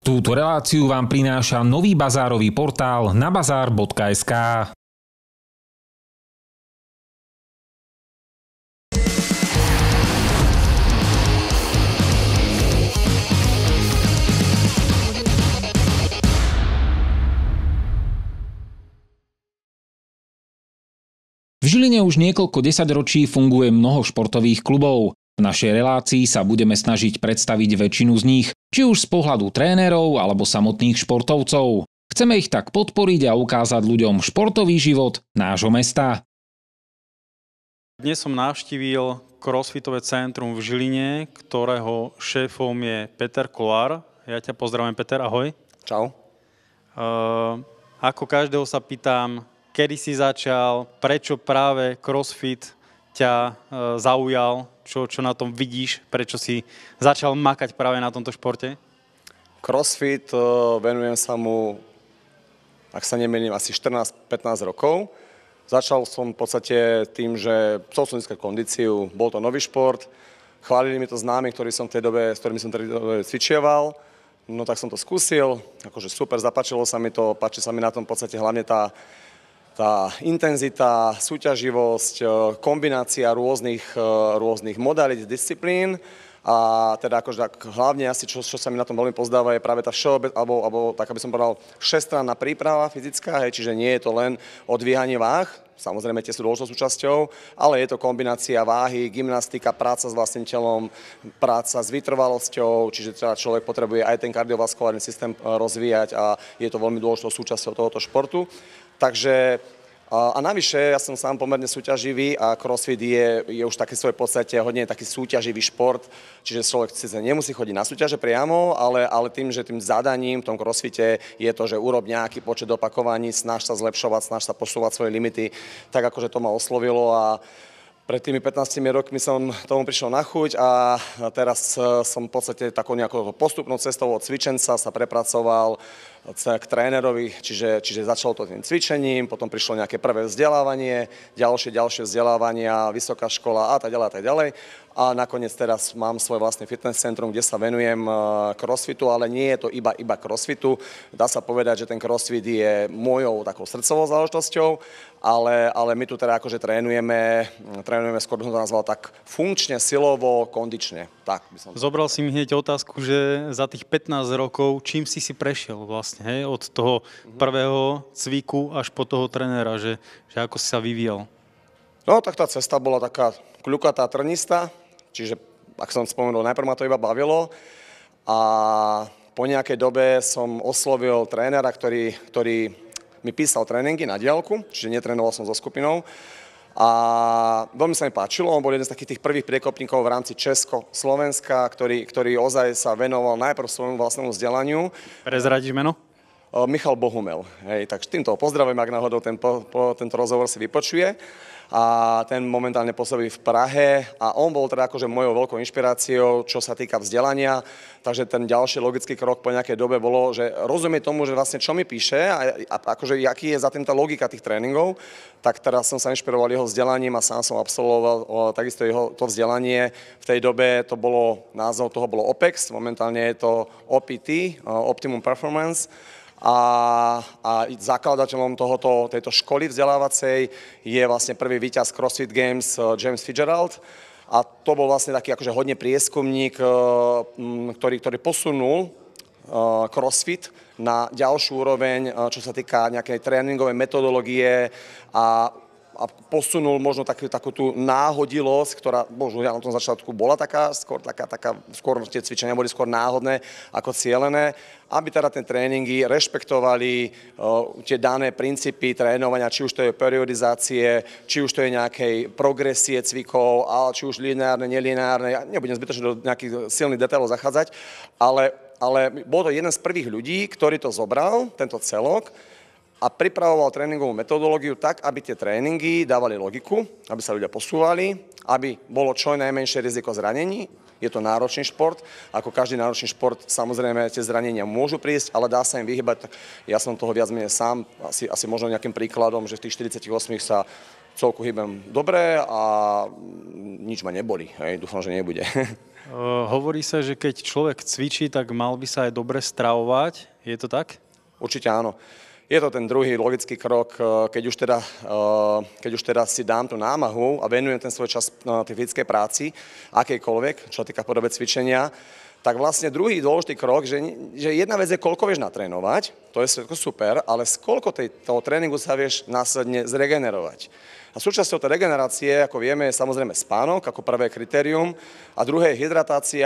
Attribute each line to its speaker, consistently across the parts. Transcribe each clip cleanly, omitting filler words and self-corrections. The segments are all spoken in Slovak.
Speaker 1: Túto reláciu vám prináša nový bazárový portál nabazar.sk. V Žiline už niekoľko desaťročí funguje mnoho športových klubov. V našej relácii sa budeme snažiť predstaviť väčšinu z nich, či už z pohľadu trénerov alebo samotných športovcov. Chceme ich tak podporiť a ukázať ľuďom športový život nášho mesta.
Speaker 2: Dnes som navštívil crossfitové centrum v Žiline, ktorého šéfom je Peter Kolár. Ja ťa pozdravím, Peter, ahoj.
Speaker 3: Čau.
Speaker 2: Ako každého sa pýtam, kedy si začal, prečo práve crossfit ťa zaujal, čo na tom vidíš, prečo si začal makať práve na tomto športe?
Speaker 3: Crossfit, venujem sa mu, ak sa nemýlim, asi 14-15 rokov. Začal som v podstate tým, že chcel som získať kondíciu, bol to nový šport, chválili mi to známi, s ktorými som v tej dobe cvičieval, no tak som to skúsil, akože super, zapáčilo sa mi to, páči sa mi na tom v podstate hlavne tá intenzita, súťaživosť, kombinácia rôznych modalít, disciplín a teda akože hlavne asi, čo sa mi na tom veľmi pozdáva, je práve tá alebo tak, aby som povedal, všestranná príprava fyzická, čiže nie je to len odvíhanie váh, samozrejme tie sú dôležitou súčasťou, ale je to kombinácia váhy, gymnastika, práca s vlastným telom, práca s vytrvalosťou, čiže teda človek potrebuje aj ten kardiovaskulárny systém rozvíjať a je to veľmi dôležitou súčasťou tohoto športu. Takže a navyše, ja som sám pomerne súťaživý a crossfit je už taký svoj podstate hodne taký súťaživý šport, čiže človek síce nemusí chodiť na súťaže priamo, ale tým zadaním v tom crossfite je to, že urob nejaký počet opakovaní, snaž sa zlepšovať, snaž sa posúvať svoje limity, tak akože to ma oslovilo a pred tými 15 rokmi som tomu prišiel na chuť a teraz som v podstate takou nejakou postupnou cestou od cvičenca sa prepracoval k trénerovi, čiže začalo to tým cvičením, potom prišlo nejaké prvé vzdelávanie, ďalšie vzdelávania, vysoká škola a tak ďalej. A nakoniec teraz mám svoj vlastný fitness centrum, kde sa venujem crossfitu, ale nie je to iba crossfitu. Dá sa povedať, že ten crossfit je mojou takou srdcovou záležitosťou, ale my tu teda akože trénujeme, skôr by som to nazval tak funkčne, silovo, kondične. Tak by som...
Speaker 2: Zobral si mi hneď otázku, že za tých 15 rokov, čím si prešiel vlastne, hej? Od toho prvého cviku až po toho trénera, že ako si sa vyvíjal?
Speaker 3: No tak tá cesta bola taká kľukatá, trnistá, čiže ak som spomenul, najprv ma to iba bavilo a po nejakej dobe som oslovil trénera, ktorý mi písal tréningy na diaľku, čiže netrénoval som so skupinou a veľmi sa mi páčilo, on bol jeden z takých tých prvých priekopníkov v rámci Česko-Slovenska, ktorý ozaj sa venoval najprv svojmu vlastnému vzdelaniu.
Speaker 2: Prezradíš meno?
Speaker 3: Michal Bohumel. Hej, tak týmto pozdravujem, ak náhodou tento rozhovor si vypočuje. A ten momentálne pôsobí v Prahe a on bol teda akože mojou veľkou inšpiráciou, čo sa týka vzdelania. Takže ten ďalší logický krok po nejakej dobe bolo, že rozumie tomu, že vlastne čo mi píše a akože aký je za tým tá logika tých tréningov, tak teraz som sa inšpiroval jeho vzdelaním a sám som absolvoval takisto jeho to vzdelanie. V tej dobe to bolo, názov toho bolo OPEX, momentálne je to OPT, Optimum Performance. A zakladateľom tejto školy vzdelávacej je vlastne prvý víťaz CrossFit Games James Fitzgerald. A to bol vlastne taký akože hodne prieskumník, ktorý posunul CrossFit na ďalšiu úroveň, čo sa týka nejakej tréningovej metodológie a posunul možno takú tú náhodilosť, ktorá možno na tom začiatku bola skôr tie cvičenia boli skôr náhodné ako cielené, aby teda tie tréningy rešpektovali tie dané princípy trénovania, či už to je periodizácie, či už to je nejakej progresie cvikov, ale či už lineárne, nelineárne. Ja nebudem zbytočne do nejakých silných detailov zachádzať, ale bol to jeden z prvých ľudí, ktorý to zobral, tento celok, a pripravoval tréningovú metodológiu tak, aby tie tréningy dávali logiku, aby sa ľudia posúvali, aby bolo čo najmenšie riziko zranení. Je to náročný šport, ako každý náročný šport, samozrejme tie zranenia môžu prísť, ale dá sa im vyhybať. Ja som toho viac menej sám, asi možno nejakým príkladom, že v tých 48 sa celku hýbem dobre a nič ma neboli. Hej, dúfam, že nebude.
Speaker 2: Hovorí sa, že keď človek cvičí, tak mal by sa aj dobre stravovať. Je to tak?
Speaker 3: Určite áno. Je to ten druhý logický krok, keď už teda si dám tú námahu a venujem ten svoj čas tej fyzickej práci, akejkoľvek, čo týka podobe cvičenia, tak vlastne druhý dôležitý krok, že jedna vec je, koľko vieš natrénovať, to je všetko super, ale z koľko toho tréningu sa vieš následne zregenerovať. A súčasťou tej regenerácie, ako vieme, je samozrejme spánok ako prvé kritérium a druhé je hydratácia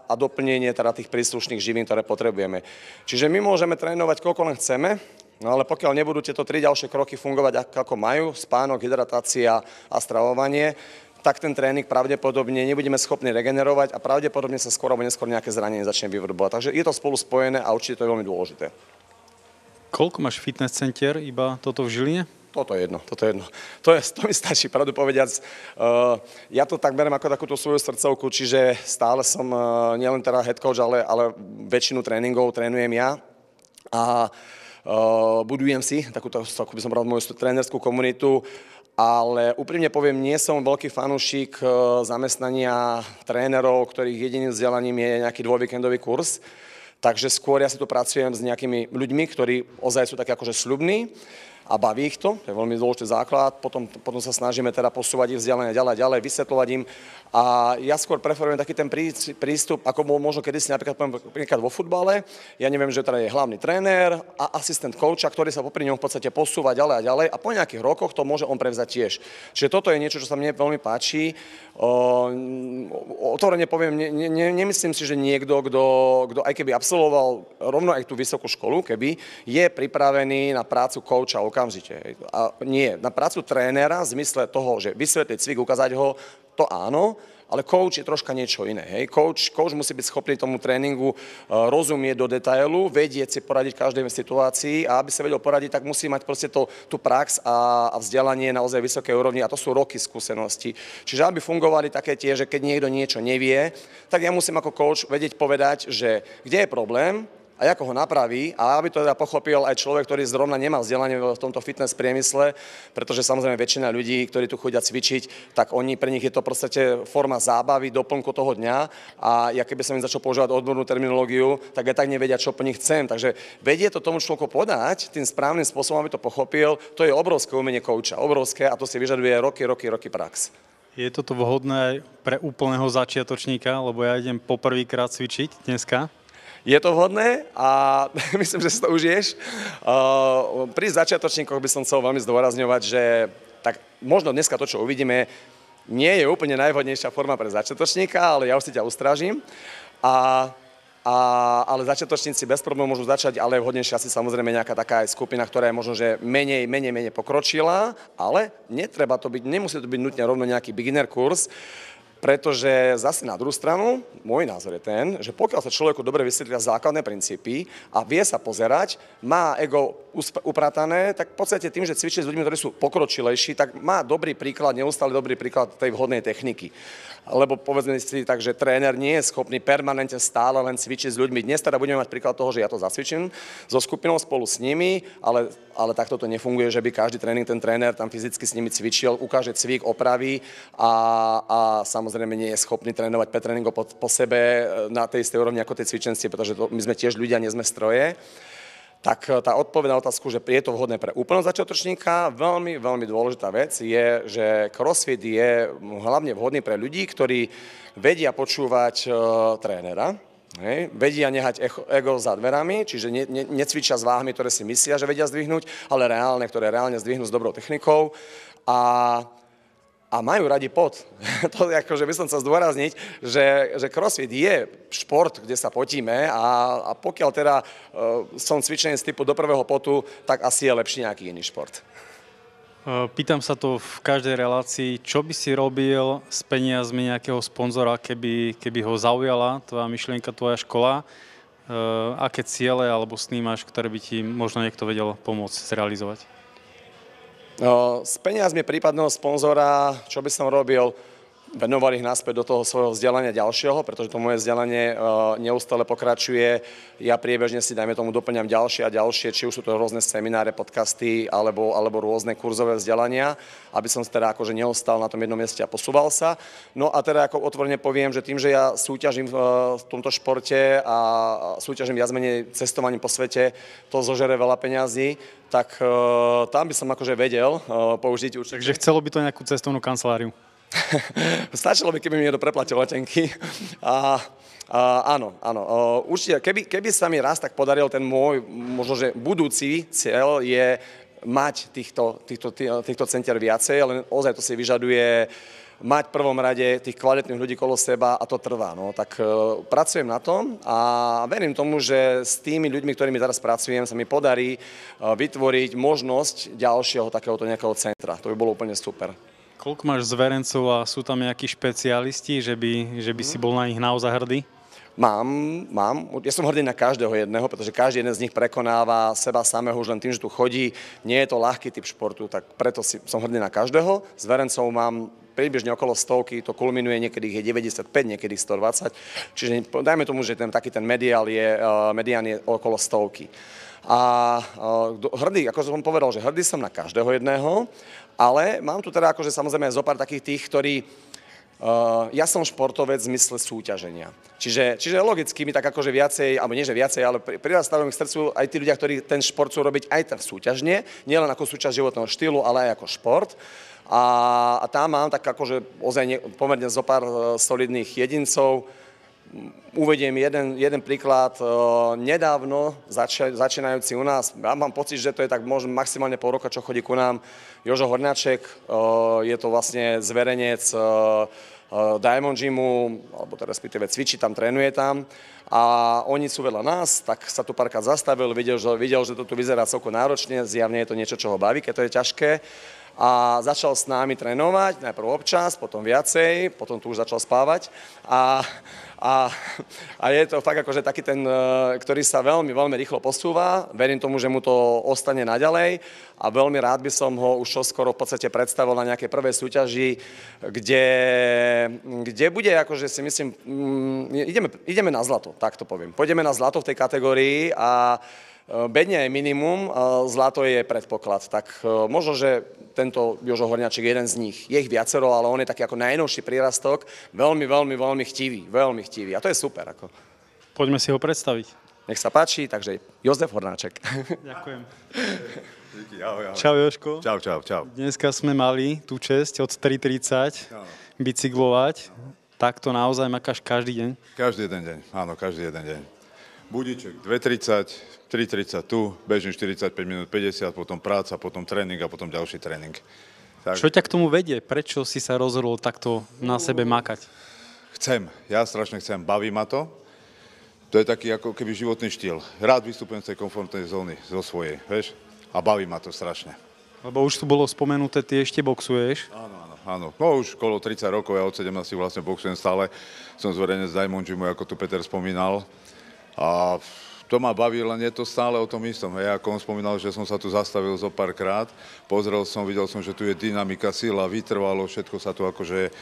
Speaker 3: a doplnenie teda tých príslušných živín, ktoré potrebujeme. Čiže my môžeme trénovať koľko len chceme, no ale pokiaľ nebudú tieto 3 ďalšie kroky fungovať ako majú, spánok, hydratácia a stravovanie, tak ten tréning pravdepodobne nebudeme schopní regenerovať a pravdepodobne sa skôr alebo neskôr nejaké zranenie začne vyvrbovať. Takže je to spolu spojené a určite to je veľmi dôležité.
Speaker 2: Koľko máš fitness center, iba toto v Žiline?
Speaker 3: Toto je jedno. To mi stačí, pravdu povediac. Ja to tak beriem ako takúto svoju srdcovku, čiže stále som nielen teda head coach, ale väčšinu tréningov trénujem ja. A budujem si takúto, ako by som bral moju trénerskú komunitu, ale úprimne poviem, nie som veľký fanúšik zamestnania trénerov, ktorých jediným vzdelaním je nejaký dvojvíkendový kurz. Takže skôr ja si tu pracujem s nejakými ľuďmi, ktorí ozaj sú takí akože sľubní a baví ich to je veľmi dôležitý základ. Potom sa snažíme teda posúvať ich vzdelanie ďalej, vysvetľovať im. A ja skôr preferujem taký ten prístup, ako bol možno kedysi napríklad vo futbale. Ja neviem, že teda je hlavný tréner a asistent kouča, ktorý sa popri ňom v podstate posúva ďalej a ďalej a po nejakých rokoch to môže on prevzať tiež. Čiže toto je niečo, čo sa mne veľmi páči. Otvorene poviem, nemyslím si, že niekto, kto aj keby absolvoval rovno aj tú vysokú školu, keby je pripravený na prácu kouča okamžite. A nie, na prácu trénera v zmysle toho, že vysvetliť cvik, ukázať ho, to áno, ale coach je troška niečo iné. Hej. Coach musí byť schopný tomu tréningu rozumieť do detailu, vedieť si poradiť v každej situácii a aby sa vedel poradiť, tak musí mať proste tú prax a vzdelanie naozaj vysokej úrovni a to sú roky skúsenosti. Čiže aby fungovali také tie, že keď niekto niečo nevie, tak ja musím ako coach vedieť povedať, že kde je problém, a ako ho napraví a aby to teda pochopil aj človek, ktorý zrovna nemá vzdelanie v tomto fitness priemysle, pretože samozrejme väčšina ľudí, ktorí tu chodia cvičiť, tak pre nich je to v podstate forma zábavy, doplnku toho dňa a ja keby som im začal používať odbornú terminológiu, tak aj tak nevedia, čo po nich chcem. Takže vedie to tomu človeku podať tým správnym spôsobom, aby to pochopil, to je obrovské umenie kouča, obrovské a to si vyžaduje roky prax.
Speaker 2: Je toto vhodné aj pre úplného začiatočníka, lebo ja idem poprvýkrát cvičiť dneska?
Speaker 3: Je to vhodné a myslím, že si to užiješ. Pri začiatočníkoch by som chcel veľmi zdôrazňovať, že tak možno dneska to, čo uvidíme, nie je úplne najvhodnejšia forma pre začiatočníka, ale ja už si ťa ustrážim. Ale začiatočníci bez problémov môžu začať, ale je vhodnejšia asi samozrejme nejaká taká skupina, ktorá je možno, že menej pokročila, ale nemusí to byť nutne rovno nejaký beginner kurz, pretože zase na druhú stranu, môj názor je ten, že pokiaľ sa človeku dobre vysvetlia základné princípy a vie sa pozerať, má ego upratané, tak v podstate tým, že cvičí s ľuďmi, ktorí sú pokročilejší, tak má dobrý príklad, neustále dobrý príklad tej vhodnej techniky. Lebo povedzme si tak, že tréner nie je schopný permanentne stále len cvičiť s ľuďmi. Dnes teda budeme mať príklad toho, že ja to zacvičím so skupinou spolu s nimi, ale takto to nefunguje, že by každý tréning ten tréner tam fyzicky s nimi cvičil, ukáže cvik, opraví a samozrejme nie je schopný trénovať 5 tréningov po sebe na tej istej úrovni ako tie cvičenci, pretože my sme tiež ľudia, nie sme stroje. Tak tá odpoveď na otázku, že je to vhodné pre úplného začiatočníka, veľmi, veľmi dôležitá vec je, že crossfit je hlavne vhodný pre ľudí, ktorí vedia počúvať trénera, vedia nehať ego za dverami, čiže necvičia s váhami, ktoré si myslia, že vedia zdvihnúť, ale ktoré reálne zdvihnú s dobrou technikou a majú radi pot. To akože by som chcel zdôrazniť, že crossfit je šport, kde sa potíme a pokiaľ teda som cvičený z typu do prvého potu, tak asi je lepší nejaký iný šport.
Speaker 2: Pýtam sa to v každej relácii, čo by si robil s peniazmi nejakého sponzora, keby ho zaujala tvoja myšlienka, tvoja škola? Aké ciele alebo sny máš, ktoré by ti možno niekto vedel pomôcť zrealizovať?
Speaker 3: S peniazmi prípadného sponzora, čo by som robil? venoval ich naspäť do toho svojho vzdelania ďalšieho, pretože to moje vzdelanie neustále pokračuje. Ja priebežne si, dajme tomu, doplňam ďalšie a ďalšie, či už sú to rôzne semináre, podcasty alebo rôzne kurzové vzdelania, aby som teda akože neostal na tom jednom mieste a posúval sa. No a teda ako otvorene poviem, že tým, že ja súťažím v tomto športe a súťažím viac menej cestovaním po svete, to zožere veľa peňazí, tak tam by som akože vedel použiť určite.
Speaker 2: Takže chcelo by to nejakú cestovnú kanceláriu.
Speaker 3: Stačilo by, keby mi niekto preplatil letenky. Áno. Určite, keby sa mi raz tak podaril ten môj, možno, že budúci cieľ je mať týchto centier viacej, ale ozaj to si vyžaduje mať v prvom rade tých kvalitných ľudí kolo seba a to trvá. No. Tak pracujem na tom a verím tomu, že s tými ľuďmi, ktorými teraz pracujem, sa mi podarí vytvoriť možnosť ďalšieho takéhoto nejakého centra. To by bolo úplne super.
Speaker 2: Koľko máš zverencov a sú tam nejakí špecialisti, že by si bol na nich naozaj hrdý?
Speaker 3: Mám. Ja som hrdý na každého jedného, pretože každý jeden z nich prekonáva seba samého už len tým, že tu chodí. Nie je to ľahký typ športu, tak preto som hrdý na každého. Zverencov mám približne okolo 100, to kulminuje, niekedy ich je 95, niekedy 120. Čiže dajme tomu, že ten medián je okolo 100. A hrdý, ako som povedal, že hrdý som na každého jedného, ale mám tu teda akože samozrejme zo pár takých tých, ktorí... ja som športovec v zmysle súťaženia. Čiže logicky mi tak akože viacej, alebo nie že viacej, ale prirastávajú k srdcu aj tí ľudia, ktorí ten šport chcú robiť aj tak súťažne, nielen ako súčasť životného štýlu, ale aj ako šport. A tam mám tak akože ozaj pomerne zo pár solidných jedincov. Uvediem jeden príklad. Nedávno začínajúci u nás, ja mám pocit, že to je tak možno maximálne pol roka, čo chodí ku nám, Jožo Horňaček. Je to vlastne zverenec Diamond Gymu, alebo teda respektíve cvičí tam, trénuje tam. A oni sú vedľa nás, tak sa tu párkrát zastavil, videl, že to tu vyzerá celkom náročne, zjavne je to niečo, čo ho baví, keď to je ťažké. A začal s nami trénovať, najprv občas, potom viacej, potom tu už začal spávať. A je to fakt akože taký ten, ktorý sa veľmi, veľmi rýchlo posúva. Verím tomu, že mu to ostane naďalej a veľmi rád by som ho už čoskoro v podstate predstavil na nejakej prvej súťaži, kde bude, akože si myslím, ideme na zlato, tak to poviem. Pôjdeme na zlato v tej kategórii a bedne je minimum, zlato je predpoklad. Tak možno, že tento Jožo Horňaček je jeden z nich. Je ich viacero, ale on je taký ako najnovší prírastok. Veľmi, veľmi, veľmi chtivý. Veľmi chtivý. A to je super. Ako.
Speaker 2: Poďme si ho predstaviť.
Speaker 3: Nech sa páči, takže Jozef Horňaček.
Speaker 2: Ďakujem.
Speaker 4: Ahoj.
Speaker 2: Čau Jožko.
Speaker 4: Čau.
Speaker 2: Dneska sme mali tú česť od 3:30 bicyklovať. Takto naozaj makáš každý deň?
Speaker 4: Každý jeden deň, áno, každý jeden deň. Budíček 2:30, 3:30 tu, bežím 45 minút, 50, potom práca, potom tréning a potom ďalší tréning. Tak.
Speaker 2: Čo ťa k tomu vedie? Prečo si sa rozhodol takto na sebe makať?
Speaker 4: Ja strašne chcem, baví ma to. To je taký ako keby životný štýl. Rád vystupujem z tej komfortnej zóny, zo svojej, vieš? A baví ma to strašne.
Speaker 2: Lebo už tu bolo spomenuté, ty ešte boxuješ.
Speaker 4: Áno. No už okolo 30 rokov, ja od 17 vlastne boxujem stále. Som zverenec Diamond Gymu, ako tu Peter spomínal. A to ma baví, len je to stále o tom istom. Ako on spomínal, že som sa tu zastavil zo párkrát, pozrel som, videl som, že tu je dynamika, sila, vytrvalo, všetko sa tu akože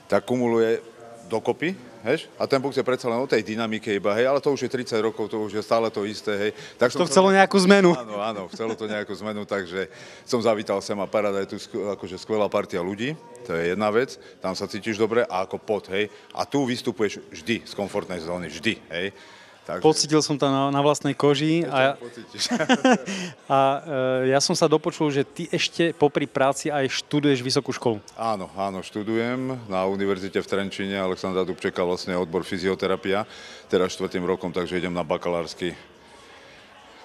Speaker 4: tak kumuluje dokopy, hej? A ten box je predsa len o tej dynamike iba, hej, ale to už je 30 rokov, to už je stále to isté, hej. Tak
Speaker 2: to chcelo nejakú zmenu.
Speaker 4: Áno, chcelo to nejakú zmenu, takže som zavítal sem a paráda, je tu akože skvelá partia ľudí, to je jedna vec, tam sa cítiš dobre a ako hej. A tu vystupuješ vždy z komfortnej zóny, vždy, hej. Takže...
Speaker 2: Pocítil som to na vlastnej koži ja som sa dopočul, že ty ešte popri práci aj študuješ vysokú školu.
Speaker 4: Áno, študujem na univerzite v Trenčíne, Alexandra Dubčeka, vlastne odbor fyzioterapia, teraz 4. rokom, takže idem na bakalársky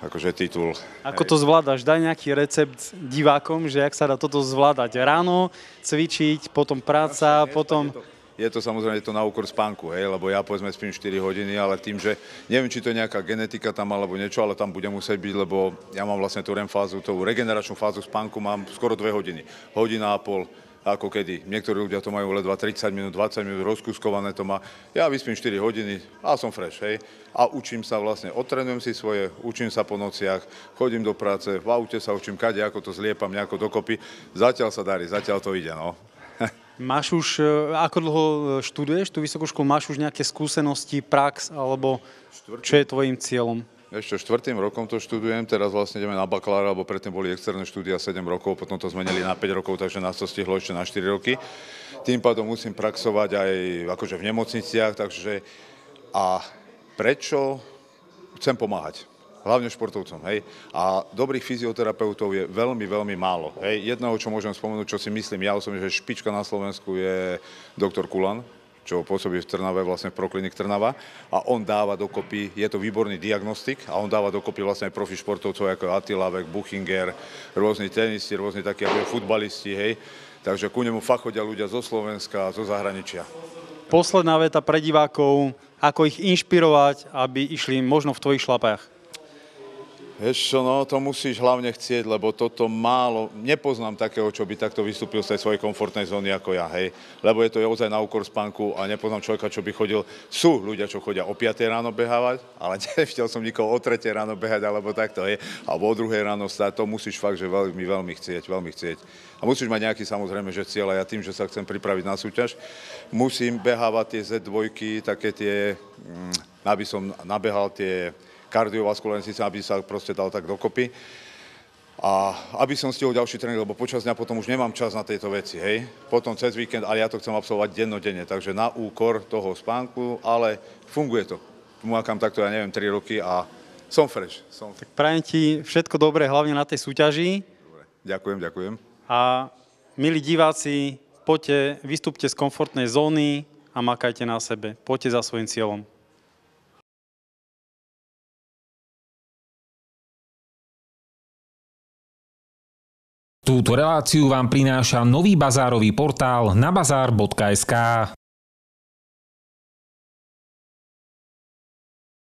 Speaker 4: akože titul.
Speaker 2: Ako to zvládaš? Daj nejaký recept divákom, že jak sa dá toto zvládať. Ráno cvičiť, potom práca, potom...
Speaker 4: Je to samozrejme to na úkor spánku, hej, lebo ja povedzme spím 4 hodiny, ale tým, že neviem, či to je nejaká genetika tam alebo niečo, ale tam bude musieť byť, lebo ja mám vlastne tú REM fázu, tú regeneračnú fázu spánku mám skoro 2 hodiny. Hodina a pol, ako kedy. Niektorí ľudia to majú ledva 30 minút, 20 minút, rozkuskované to má. Ja vyspím 4 hodiny a som fresh, hej. A učím sa vlastne, odtrenujem si svoje, učím sa po nociach, chodím do práce, v aute sa učím kade, ako to zliepam nejako dokopy. Zatiaľ sa darí, zatiaľ to ide, no.
Speaker 2: Máš už, ako dlho študuješ tú vysokú školu? Máš už nejaké skúsenosti, prax, alebo čo je tvojím cieľom?
Speaker 4: Ešte 4. rokom to študujem, teraz vlastne ideme na bakalára, lebo predtým boli externé štúdia 7 rokov, potom to zmenili na 5 rokov, takže nás to stihlo ešte na 4 roky. Tým pádom musím praxovať aj akože v nemocniciach, takže a prečo chcem pomáhať? Hlavne športovcom, hej. A dobrých fyzioterapeutov je veľmi, veľmi málo, hej. Jedného, čo môžem spomenúť, čo si myslím ja osobne, že špička na Slovensku je doktor Kulan, čo pôsobí v Trnave, vlastne v Proklinik Trnava. A on dáva dokopy, je to výborný diagnostik, a on dáva dokopy vlastne aj profi športovcov, ako Attila Vek, Buchinger, rôzni tenisti, rôzni takí ako futbalisti, hej. Takže ku nemu fakt chodia ľudia zo Slovenska, zo zahraničia.
Speaker 2: Posledná veta pre divákov, ako ich inšpirovať, aby išli možno v tvojich šlapách.
Speaker 4: Vieš čo, no to musíš hlavne chcieť, lebo toto málo, nepoznám takého, čo by takto vystúpil z tej svojej komfortnej zóny ako ja, hej. Lebo je to ozaj na úkor spánku a nepoznám človeka, čo by chodil. Sú ľudia, čo chodia o 5 ráno behávať, ale nevidel som nikoho o 3 ráno behať, alebo takto, hej. Alebo o 2 ráno stať, to musíš fakt, že veľmi, veľmi chcieť, veľmi chcieť. A musíš mať nejaký samozrejme, že cieľ, a ja tým, že sa chcem pripraviť na súťaž, musím behávať tie Z2, také tie, aby som nabehal tie kardiovaskulárny systém, aby sa proste dal tak dokopy. A aby som stihol ďalší tréning, lebo počas dňa potom už nemám čas na tejto veci, hej. Potom cez víkend, ale ja to chcem absolvovať dennodenne, takže na úkor toho spánku, ale funguje to. Pomákam takto, ja neviem, 3 roky a som fresh.
Speaker 2: Tak prajem ti všetko dobré, hlavne na tej súťaži.
Speaker 4: Dobre, ďakujem, ďakujem.
Speaker 2: A milí diváci, poďte, vystúpte z komfortnej zóny a makajte na sebe. Poďte za svojím cieľom.
Speaker 1: Túto reláciu vám prináša nový bazárový portál nabazar.sk.